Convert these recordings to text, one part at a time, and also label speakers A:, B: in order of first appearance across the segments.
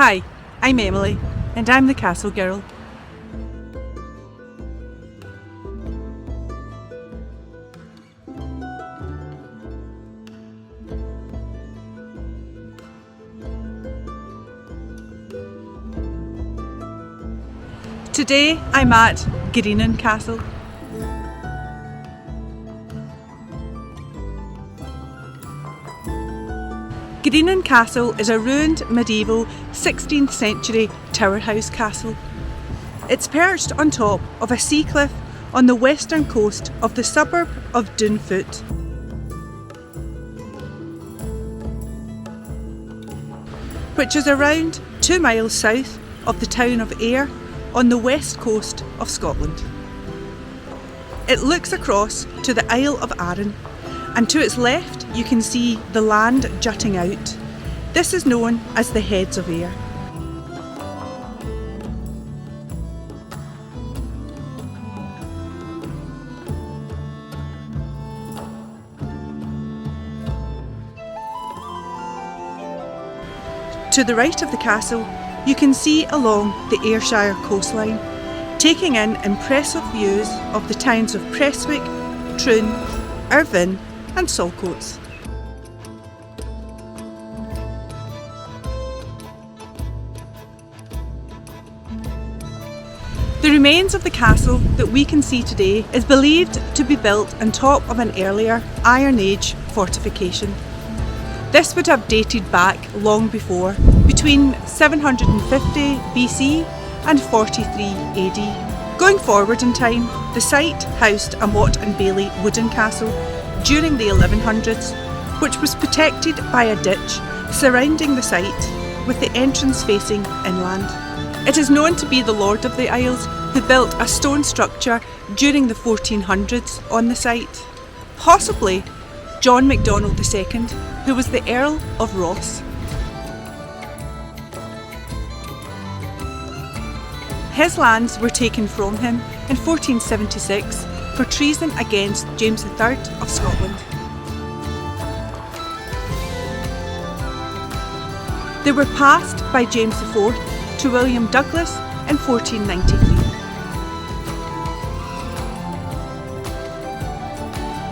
A: Hi, I'm Emily, and I'm the Castle Girl. Today I'm at Greenan Castle. Greenan Castle is a ruined medieval 16th century tower house castle. It's perched on top of a sea cliff on the western coast of the suburb of Doonfoot. Which is around 2 miles south of the town of Ayr on the west coast of Scotland. It looks across to the Isle of Arran, and to its left you can see the land jutting out. This is known as the Heads of Ayr. To the right of the castle you can see along the Ayrshire coastline, taking in impressive views of the towns of Prestwick, Troon, Irvine and Saltcoats. The remains of the castle that we can see today is believed to be built on top of an earlier Iron Age fortification. This would have dated back long before, between 750 BC and 43 AD. Going forward in time, the site housed a Motte and Bailey wooden castle during the 1100s, which was protected by a ditch surrounding the site with the entrance facing inland. It is known to be the Lord of the Isles who built a stone structure during the 1400s on the site, possibly John MacDonald II, who was the Earl of Ross. His lands were taken from him in 1476 for treason against James III of Scotland. They were passed by James IV to William Douglas in 1493.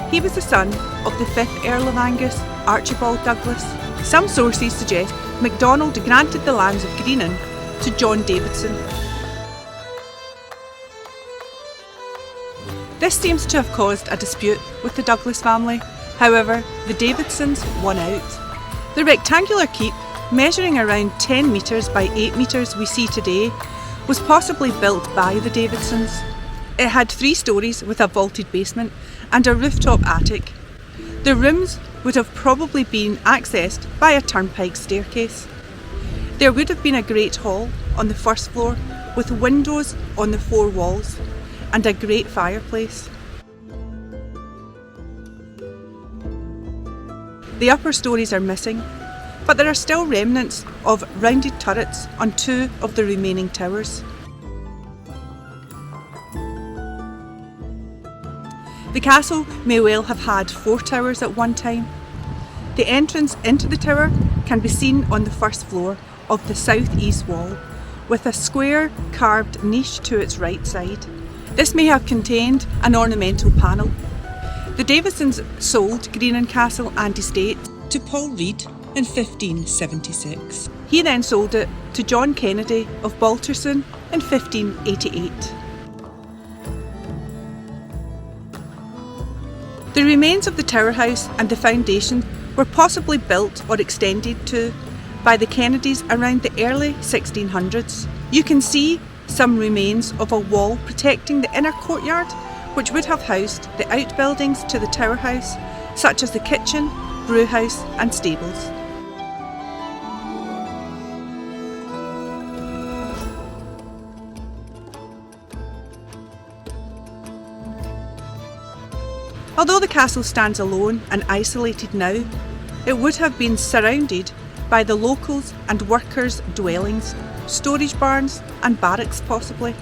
A: He was the son of the 5th Earl of Angus, Archibald Douglas. Some sources suggest MacDonald granted the lands of Greenan to John Davidson. This seems to have caused a dispute with the Douglas family. However, the Davidsons won out. The rectangular keep, measuring around 10 metres by 8 metres we see today, was possibly built by the Davidsons. It had 3 stories with a vaulted basement and a rooftop attic. The rooms would have probably been accessed by a turnpike staircase. There would have been a great hall on the first floor with windows on the 4 walls and a great fireplace. The upper stories are missing, but there are still remnants of rounded turrets on 2 of the remaining towers. The castle may well have had 4 towers at one time. The entrance into the tower can be seen on the first floor of the south-east wall, with a square carved niche to its right side. This may have contained an ornamental panel. The Davidsons sold Greenan Castle and estate to Paul Reid in 1576. He then sold it to John Kennedy of Balterson in 1588. The remains of the tower house and the foundation were possibly built or extended to by the Kennedys around the early 1600s. You can see some remains of a wall protecting the inner courtyard, which would have housed the outbuildings to the tower house, such as the kitchen, brewhouse and stables. Although the castle stands alone and isolated now, it would have been surrounded by the locals' and workers' dwellings, storage barns and barracks possibly.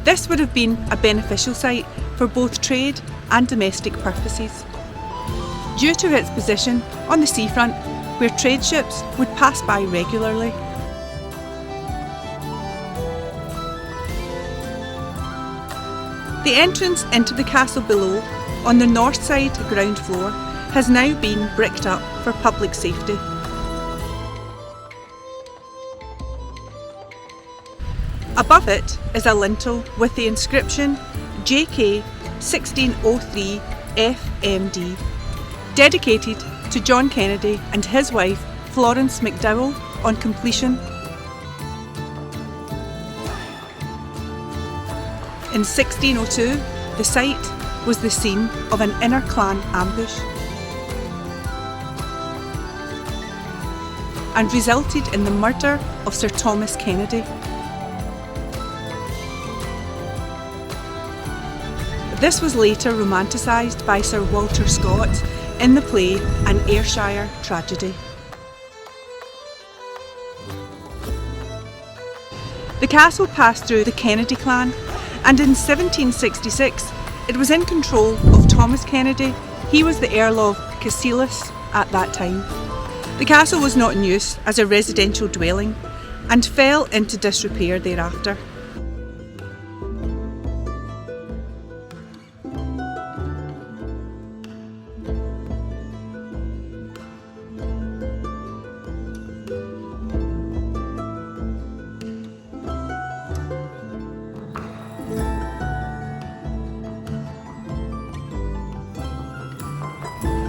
A: This would have been a beneficial site for both trade and domestic purposes. Due to its position on the seafront, where trade ships would pass by regularly. The entrance into the castle below, on the north side ground floor, has now been bricked up for public safety. Above it is a lintel with the inscription JK 1603 FMD, dedicated to John Kennedy and his wife Florence McDowell on completion. In 1602, the site was the scene of an inner clan ambush and resulted in the murder of Sir Thomas Kennedy. This was later romanticised by Sir Walter Scott in the play An Ayrshire Tragedy. The castle passed through the Kennedy clan, and in 1766 it was in control of Thomas Kennedy. He was the Earl of Cassilis at that time. The castle was not in use as a residential dwelling and fell into disrepair thereafter.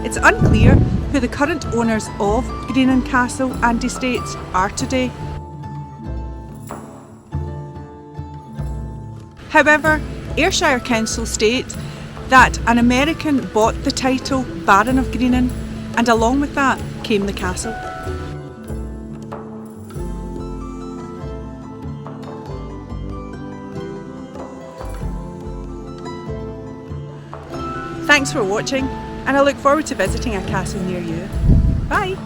A: It's unclear who the current owners of Greenan Castle and estates are today. However, Ayrshire Council state that an American bought the title Baron of Greenan, and along with that came the castle. Thanks for watching, and I look forward to visiting a castle near you. Bye!